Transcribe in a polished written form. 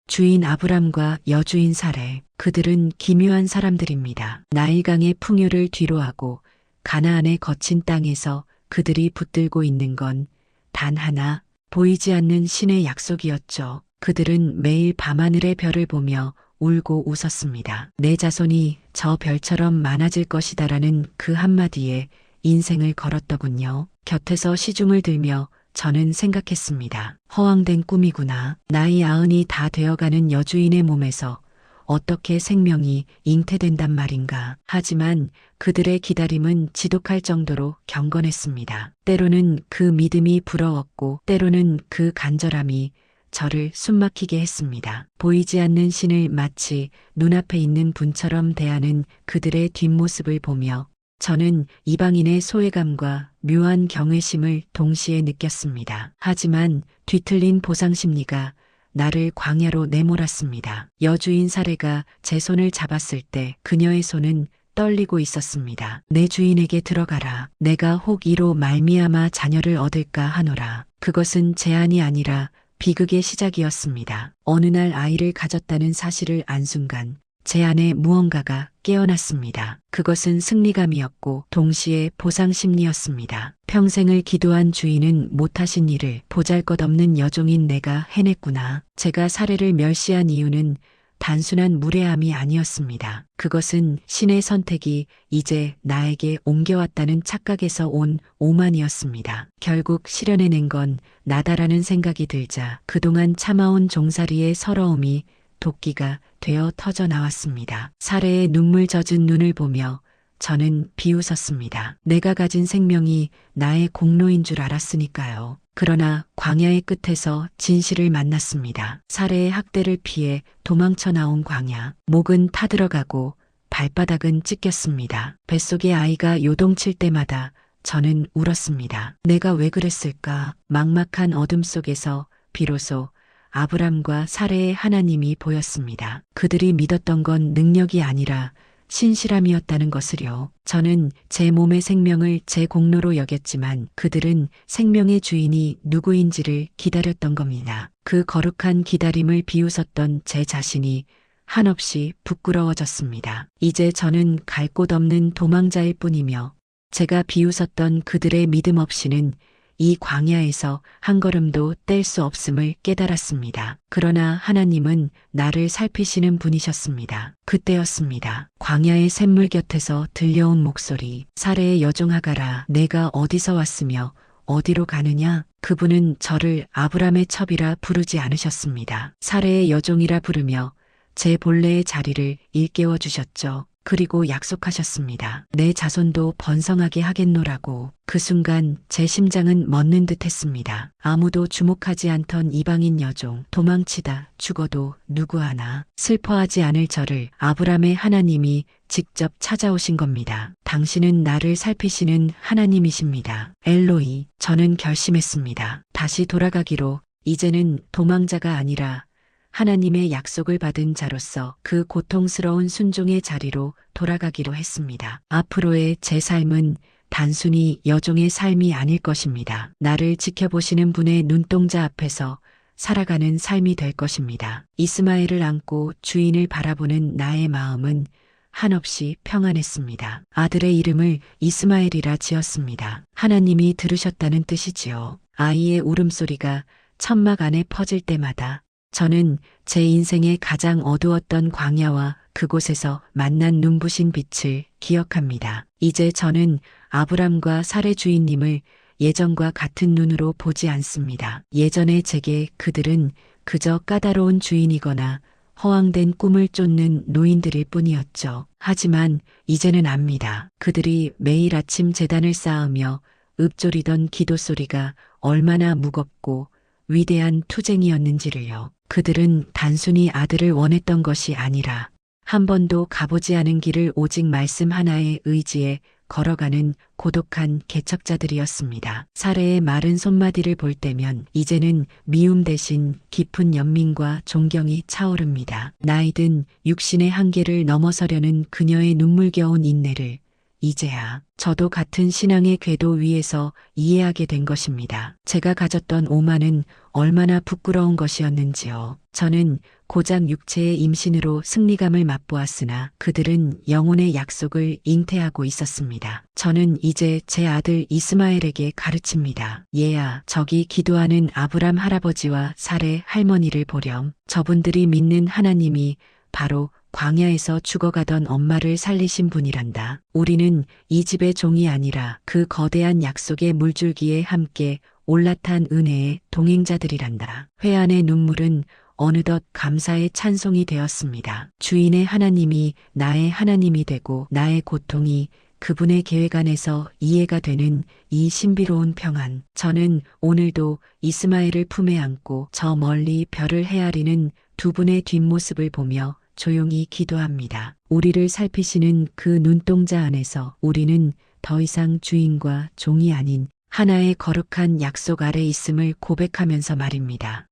주인 아브람과 여주인 사레, 그들은 기묘한 사람들입니다. 나일강의 풍요를 뒤로하고 가나안의 거친 땅에서 그들이 붙들고 있는 건 단 하나, 보이지 않는 신의 약속이었죠. 그들은 매일 밤하늘의 별을 보며 울고 웃었습니다. 내 자손이 저 별처럼 많아질 것이다라는 그 한마디에 인생을 걸었더군요. 곁에서 시중을 들며 저는 생각했습니다. 허황된 꿈이구나. 나이 90이 다 되어가는 여주인의 몸에서 어떻게 생명이 잉태된단 말인가. 하지만 그들의 기다림은 지독할 정도로 경건했습니다. 때로는 그 믿음이 부러웠고 때로는 그 간절함이 저를 숨막히게 했습니다. 보이지 않는 신을 마치 눈앞에 있는 분처럼 대하는 그들의 뒷모습을 보며 저는 이방인의 소외감과 묘한 경외심을 동시에 느꼈습니다. 하지만 뒤틀린 보상심리가 나를 광야로 내몰았습니다. 여주인 사레가 제 손을 잡았을 때 그녀의 손은 떨리고 있었습니다. 내 주인에게 들어가라. 내가 혹 이로 말미암아 자녀를 얻을까 하노라. 그것은 제안이 아니라 비극의 시작이었습니다. 어느 날 아이를 가졌다는 사실을 안 순간 제 안에 무언가가 깨어났습니다. 그것은 승리감이었고 동시에 보상심리였습니다. 평생을 기도한 주인은 못하신 일을 보잘것없는 여종인 내가 해냈구나. 제가 사례를 멸시한 이유는 단순한 무례함이 아니었습니다. 그것은 신의 선택이 이제 나에게 옮겨왔다는 착각에서 온 오만이었습니다. 결국 실현해낸 건 나다라는 생각이 들자 그동안 참아온 종살이의 서러움이 도끼가 되어 터져 나왔습니다. 사레의 눈물 젖은 눈을 보며 저는 비웃었습니다. 내가 가진 생명이 나의 공로인 줄 알았으니까요. 그러나 광야의 끝에서 진실을 만났습니다. 사레의 학대를 피해 도망쳐 나온 광야. 목은 타들어가고 발바닥은 찢겼습니다. 뱃속의 아이가 요동칠 때마다 저는 울었습니다. 내가 왜 그랬을까? 막막한 어둠 속에서 비로소 아브람과 사레의 하나님이 보였습니다. 그들이 믿었던 건 능력이 아니라 신실함이었다는 것을요. 저는 제 몸의 생명을 제 공로로 여겼지만 그들은 생명의 주인이 누구인지를 기다렸던 겁니다. 그 거룩한 기다림을 비웃었던 제 자신이 한없이 부끄러워졌습니다. 이제 저는 갈 곳 없는 도망자일 뿐이며 제가 비웃었던 그들의 믿음 없이는 이 광야에서 한 걸음도 뗄 수 없음을 깨달았습니다. 그러나 하나님은 나를 살피시는 분이셨습니다. 그때였습니다. 광야의 샘물 곁에서 들려온 목소리. 사레의 여종아가라. 내가 어디서 왔으며 어디로 가느냐? 그분은 저를 아브람의 첩이라 부르지 않으셨습니다. 사레의 여종이라 부르며 제 본래의 자리를 일깨워 주셨죠. 그리고 약속하셨습니다. 내 자손도 번성하게 하겠노라고. 그 순간 제 심장은 멎는 듯 했습니다. 아무도 주목하지 않던 이방인 여종, 도망치다 죽어도 누구 하나 슬퍼하지 않을 저를 아브람의 하나님이 직접 찾아오신 겁니다. 당신은 나를 살피시는 하나님이십니다. 엘로이, 저는 결심했습니다. 다시 돌아가기로. 이제는 도망자가 아니라 하나님의 약속을 받은 자로서 그 고통스러운 순종의 자리로 돌아가기로 했습니다. 앞으로의 제 삶은 단순히 여종의 삶이 아닐 것입니다. 나를 지켜보시는 분의 눈동자 앞에서 살아가는 삶이 될 것입니다. 이스마엘을 안고 주인을 바라보는 나의 마음은 한없이 평안했습니다. 아들의 이름을 이스마엘이라 지었습니다. 하나님이 들으셨다는 뜻이지요. 아이의 울음소리가 천막 안에 퍼질 때마다 저는 제 인생의 가장 어두웠던 광야와 그곳에서 만난 눈부신 빛을 기억합니다. 이제 저는 아브람과 사레 주인님을 예전과 같은 눈으로 보지 않습니다. 예전에 제게 그들은 그저 까다로운 주인이거나 허황된 꿈을 쫓는 노인들일 뿐이었죠. 하지만 이제는 압니다. 그들이 매일 아침 제단을 쌓으며 읊조리던 기도 소리가 얼마나 무겁고 위대한 투쟁이었는지를요. 그들은 단순히 아들을 원했던 것이 아니라 한 번도 가보지 않은 길을 오직 말씀 하나의 의지에 걸어가는 고독한 개척자들이었습니다. 사레의 마른 손마디를 볼 때면 이제는 미움 대신 깊은 연민과 존경이 차오릅니다. 나이든 육신의 한계를 넘어서려는 그녀의 눈물겨운 인내를 이제야 저도 같은 신앙의 궤도 위에서 이해하게 된 것입니다. 제가 가졌던 오만은 얼마나 부끄러운 것이었는지요. 저는 고작 육체의 임신으로 승리감을 맛보았으나 그들은 영혼의 약속을 잉태하고 있었습니다. 저는 이제 제 아들 이스마엘에게 가르칩니다. 얘야, 저기 기도하는 아브람 할아버지와 사레 할머니를 보렴. 저분들이 믿는 하나님이 바로 광야에서 죽어가던 엄마를 살리신 분이란다. 우리는 이 집의 종이 아니라 그 거대한 약속의 물줄기에 함께 올라탄 은혜의 동행자들이란다. 회안의 눈물은 어느덧 감사의 찬송이 되었습니다. 주인의 하나님이 나의 하나님이 되고 나의 고통이 그분의 계획 안에서 이해가 되는 이 신비로운 평안. 저는 오늘도 이스마엘을 품에 안고 저 멀리 별을 헤아리는 두 분의 뒷모습을 보며 조용히 기도합니다. 우리를 살피시는 그 눈동자 안에서 우리는 더 이상 주인과 종이 아닌 하나의 거룩한 약속 아래 있음을 고백하면서 말입니다.